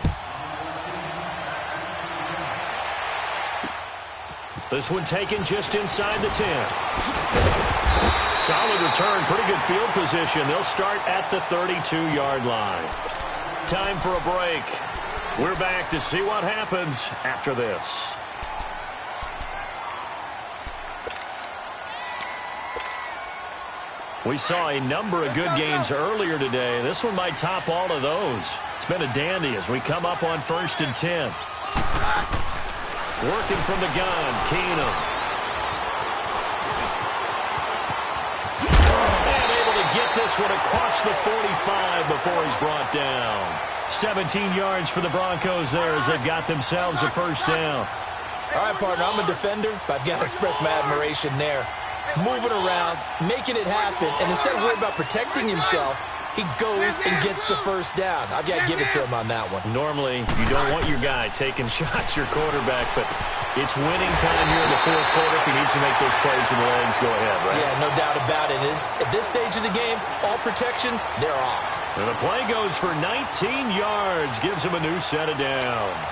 This one taken just inside the 10. Solid return, pretty good field position. They'll start at the 32-yard line. Time for a break. We're back to see what happens after this. We saw a number of good games earlier today. This one might top all of those. It's been a dandy as we come up on 1st and 10. Working from the gun, Keenum. And able to get this one across the 45 before he's brought down. 17 yards for the Broncos there as they've got themselves a first down. All right, partner, I'm a defender, but I've got to express my admiration there. Moving around, making it happen, and instead of worrying about protecting himself, he goes and gets the first down. I've got to give it to him on that one. Normally, you don't want your guy taking shots, your quarterback, but it's winning time here in the fourth quarter. If he needs to make those plays with the legs, go ahead, right? Yeah, no doubt about it. At this stage of the game, all protections, they're off. And the play goes for 19 yards, gives him a new set of downs.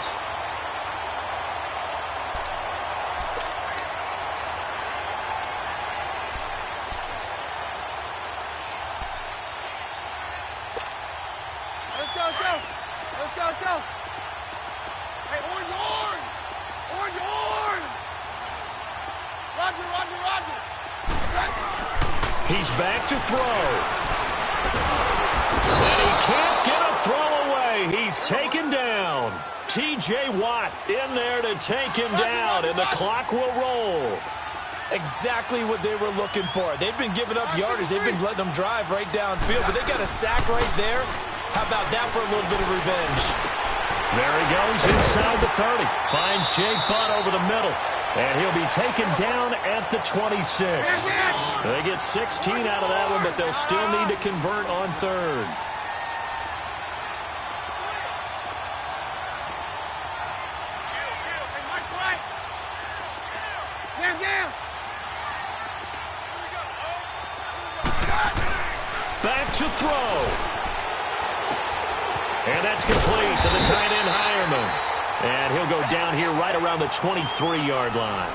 He's back to throw. And he can't get a throw away. He's taken down. T.J. Watt in there to take him down, and the clock will roll. Exactly what they were looking for. They've been giving up yardage. They've been letting them drive right downfield, but they got a sack right there. How about that for a little bit of revenge? There he goes inside the 30. Finds Jake Butt over the middle. And he'll be taken down at the 26. They get 16 out of that one, but they'll still need to convert on third. Back to throw. And that's complete to the tight end, third down here right around the 23-yard line.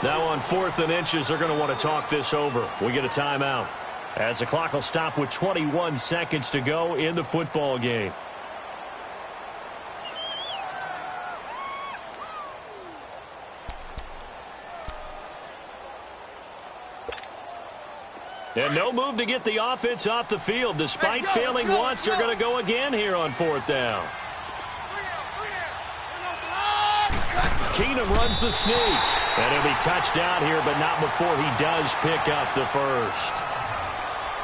Now on 4th and inches, they're going to want to talk this over. We get a timeout as the clock will stop with 21 seconds to go in the football game. And no move to get the offense off the field. Despite failing once, they're going to go again here on 4th down. Keenum runs the sneak. And he'll be touched down here, but not before he does pick up the first.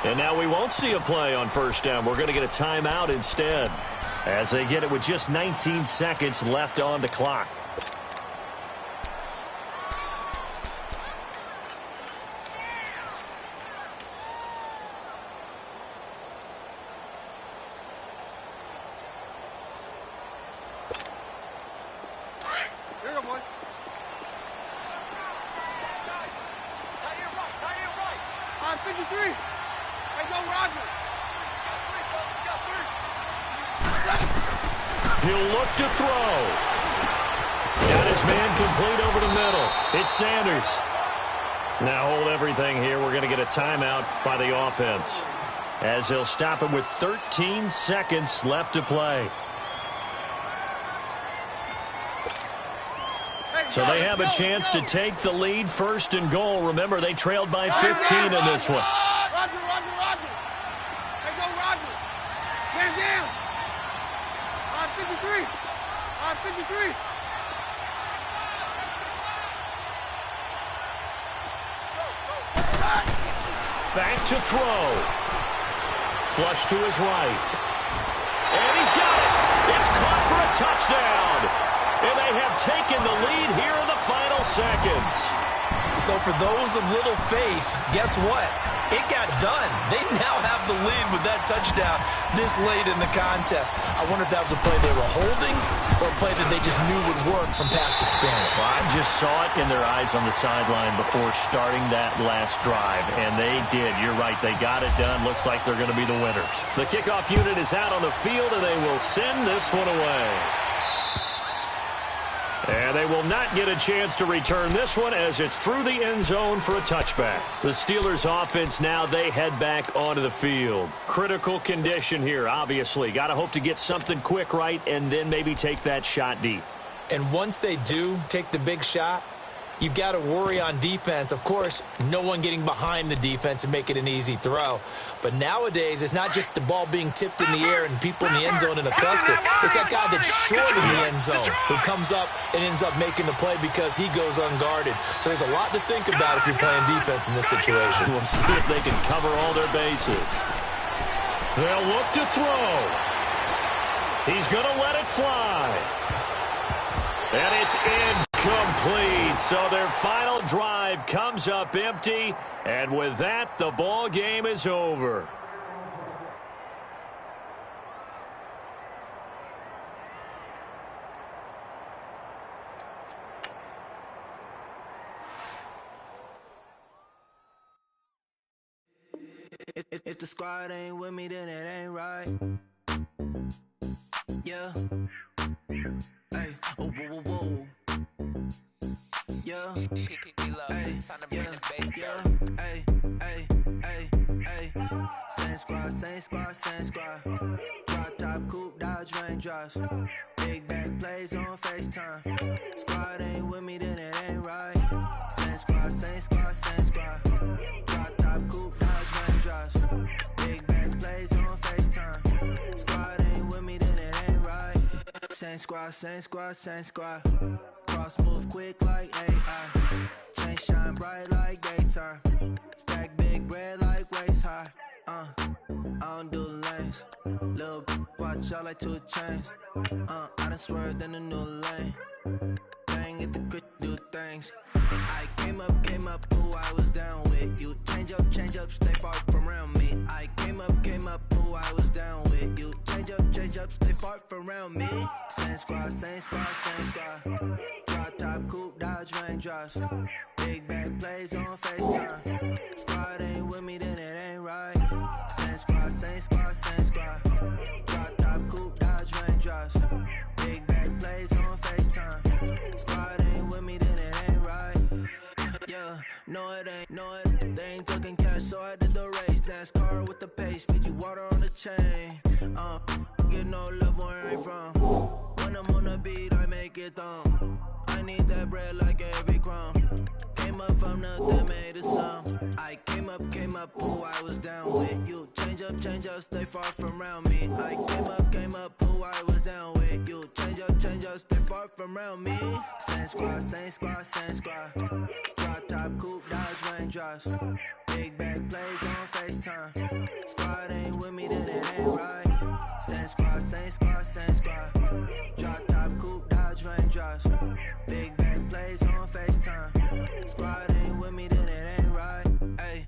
And now we won't see a play on 1st down. We're going to get a timeout instead, as they get it with just 19 seconds left on the clock. Here you go, boy. Tie it right. On 53. Hey, go, Roger. He'll look to throw. Got his man complete over the middle. It's Sanders. Now hold everything here. We're going to get a timeout by the offense, as he'll stop it with 13 seconds left to play. So they have a chance to take the lead 1st and goal. Remember, they trailed by 15 in this one. Roger. Hey, go, Roger. Man down. On 53. On 53. Back to throw. Flush to his right. And he's got it. It's caught for a touchdown. And they have taken the lead here in the final seconds. So for those of little faith, guess what? It got done. They now have the lead with that touchdown this late in the contest. I wonder if that was a play they were holding or a play that they just knew would work from past experience. Well, I just saw it in their eyes on the sideline before starting that last drive, and they did. You're right. They got it done. Looks like they're going to be the winners. The kickoff unit is out on the field, and they will send this one away. And they will not get a chance to return this one, as it's through the end zone for a touchback. The Steelers offense now, they head back onto the field. Critical condition here, obviously. Got to hope to get something quick right and then maybe take that shot deep. And once they do take the big shot, you've got to worry on defense. Of course, no one getting behind the defense and make it an easy throw. But nowadays, it's not just the ball being tipped in the air and people in the end zone in a cluster. It's that guy that's short in the end zone who comes up and ends up making the play because he goes unguarded. So there's a lot to think about if you're playing defense in this situation. We'll see if they can cover all their bases. They'll look to throw. He's going to let it fly. And it's incomplete. So their final drive comes up empty. And with that, the ball game is over. If the squad ain't with me, then it ain't right. Yeah. Hey, oh, whoa, whoa, whoa. Yeah. Hey, yeah. Hey, hey, hey, hey. Same squad. Drop top, coupe, Dodge Raindrops. Big back plays on FaceTime. Squad ain't with me, then it ain't right. Same squad. Drop top, coupe, Dodge Raindrops. Big back plays on FaceTime. Squad ain't with me, then it ain't right. Same squad. Cross move quick like AI. Chain shine bright like daytime. Stack big bread like waist high. I don't do lanes. Little watch out like 2 chains. I done swerved in a new lane. Bang at the grit, do things. I came up, who I was down with. You change up, stay far from around me. I came up, who I was down with. You change up, stay far from around me. Same squad. Drop top, coupe, Dodge Raindrops. Big back plays on FaceTime. Squad ain't with me, then it ain't right. Same squad. Drop top, coupe, Dodge Raindrops. Big back plays on FaceTime. No, it ain't, they ain't talking cash, so I did the race. NASCAR with the pace, feed you water on the chain. Get no love where I ain't from. When I'm on the beat, I make it thumb. I need that bread like every crumb. Came up from nothing, made a sum. I came up, who I was down with. You change up, stay far from around me. I came up, who I was down with. You change up, stay far from around me. Same squad. Drop top, coupe, Dodge raindrops. Big bag plays on FaceTime. Squad ain't with me, then it ain't right. Same squad. Drop top, coupe, Dodge raindrops. Big bag plays on FaceTime. Squad ain't with me, then it ain't right. Ay.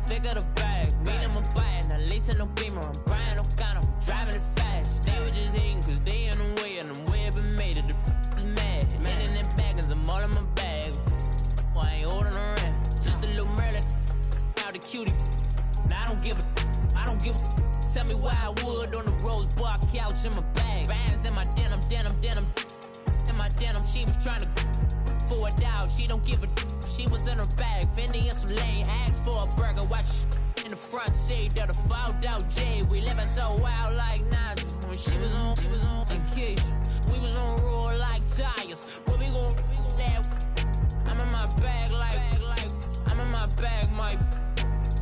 Thicker the bag. Meet him a buying, at least in no beamer. I'm Brian O'Connor, driving it fast. They were just hating cause they in the way, and the way I've been made it, the is mad. Man in them baggins, I'm all in my bag. I ain't holding around, just a little Merlin, out the cutie. I don't give a. Tell me why I would on the rose bar couch in my bag. Bands in my denim. In my denim, she was trying to for a doubt, she don't give a. She was in her bag, Fendi and some lane, asked for a burger, watch in the front seat of the fouled out J. We living so wild like Nas. When she was on vacation, we was on roll like tires. What we gon' let? I'm in my bag like I'm in my bag, my.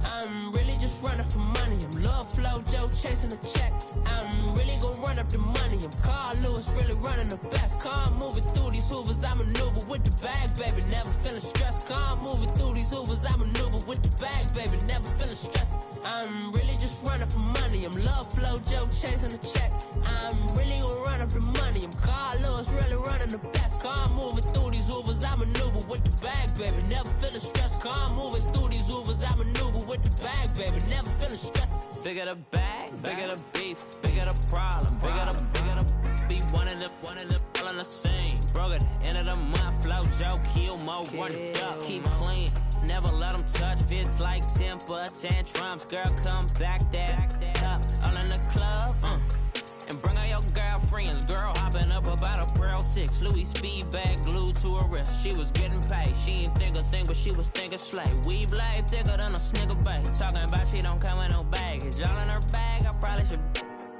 I'm really just running for money. I'm Love Flow Joe chasing the check. I'm really gon' run up the money. I'm Carl Lewis, really running the best. Car moving through these hoovers, I maneuver with the bag, baby. Never feeling stressed. Car moving through these hoovers, I maneuver with the bag, baby. Never feeling stressed. I'm really just running for money. I'm Love Flow Joe chasing the check. I'm really gon' run up the money. I'm Carl Lewis, really running the best. Car moving through these hoovers, I maneuver with the bag, baby. Never feeling stressed. Car moving through these hoovers, I maneuver with the bag, baby. Never feeling stressed. Bigger the bag, bigger the beef, bigger the problem, bigger the be one of the all in the same. Broke at the end of the month, flow Joe, kill mo, run it up, keep clean. Never let them touch, fits like temper tantrums. Girl, come back that up, all in the club, and bring out your girlfriends. Girl hopping up about a Pearl 6 Louis speed bag glued to her wrist. She was getting paid, she ain't think a thing, but she was thinking slay. We blade thicker than a snigger bag. Talking about she don't come with no baggage. All in her bag, I probably should.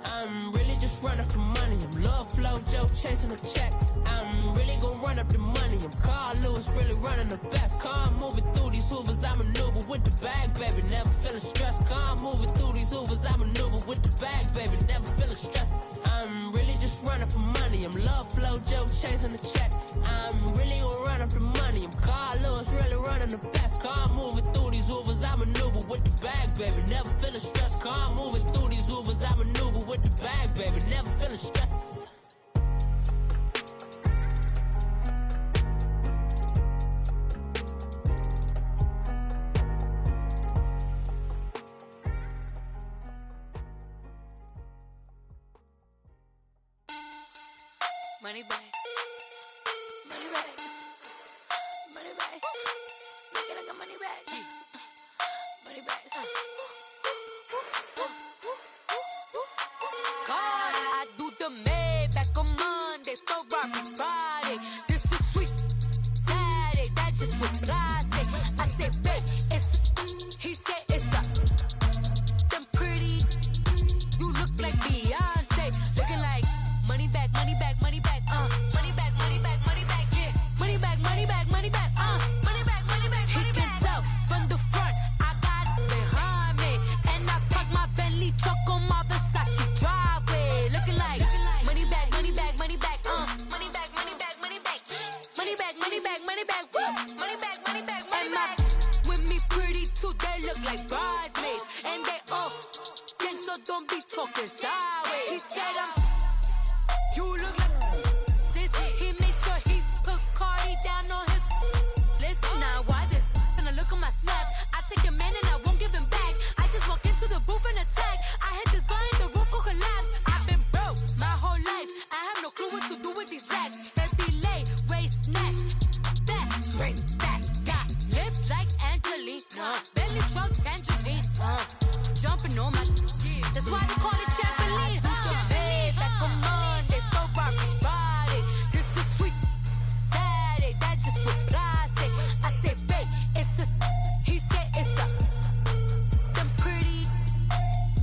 I'm really just running for money. I'm Love Flow Joe chasing the check. I'm really gon' run up the money. I'm Carl Lewis, really running the best. Car moving through these hoovers, I maneuver with the bag, baby. Never feeling stressed. Car moving through these hoovers, I maneuver with the bag, baby. Never feeling stressed. I'm really just running for money. I'm Love Flow Joe chasing the check. I'm really gon' run up the money. I'm Carl Lewis, really running the best. Car moving through these hoovers, I maneuver with the bag, baby. Never feeling stressed. Car moving through these hoovers, I maneuver with the bag, baby. Never feeling stressed. Money bag, money bag, money bag. Make it like a money bag, money bag. God, I do the Maybach on Monday, Ferrari Friday. This is sweet Saturday, that's just what I say. I say, babe, it's. He said it's a. Them pretty, you look like Beyonce, looking like money bag, money bag, money bag, money bag, money bag, money bag, yeah, money bag, money bag, money bag, money bag, money bag. He can tell from the front, I got it behind me, and I park my Bentley truck on my Versace driveway, looking like money bag, money bag, money bag, money bag, money bag, money bag, money bag, money bag, money bag, money bag, money bag, money bag. With me pretty too, they look like bridesmaids, and they all gang, so don't be talking sideways. He said you look like this. He makes sure he put Cardi down on his list. Now why this? Gonna look at my snap. I take a man and I won't give him back. I just walk into the booth and attack. I hit this button, the roof will collapse. I've been broke my whole life. I have no clue what to do with these racks. They be late, waist snatch, back, straight back. Got lips like Angelina, belly truck tangerine, jumping on my. That's why they call it trampoline. Hey, back on Monday, throw rock body. This is sweet Saturday, that's just what classic. I say, babe, it's a. He said it's a. Them pretty.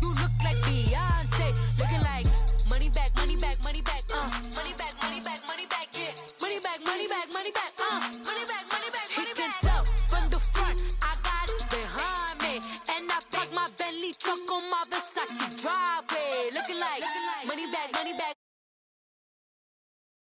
You look like Beyonce, looking like money back, money back, money back, money back, money back, money back, yeah. Money back, money back, money back,